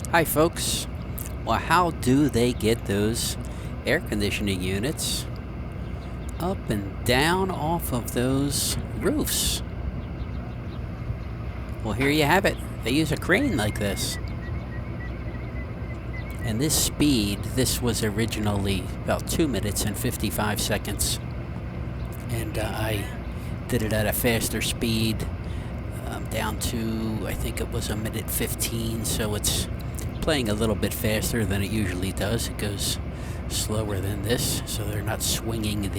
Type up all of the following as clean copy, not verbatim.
Hi folks. Well, how do they get those air conditioning units up and down off of those roofs? Well, here you have it. They use a crane like this. And this speed, this was originally about 2 minutes and 55 seconds. And I did it at a faster speed, down to, I think it was 1 minute 15, so it's playing a little bit faster than it usually does. It goes slower than this, so they're not swinging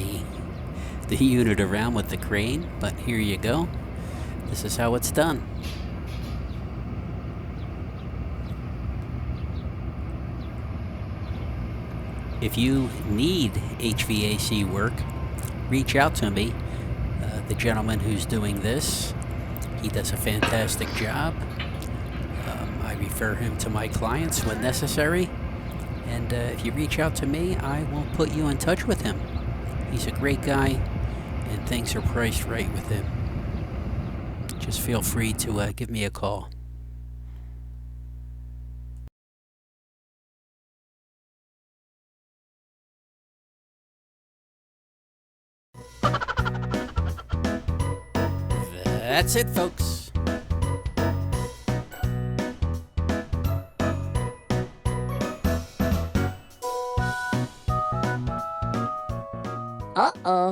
the unit around with the crane, but here you go. This is how it's done. If you need HVAC work, reach out to me. The gentleman who's doing this, he does a fantastic job. I refer him to my clients when necessary. And if you reach out to me, I will put you in touch with him. He's a great guy, and things are priced right with him. Just feel free to give me a call. That's it, folks. Uh-oh.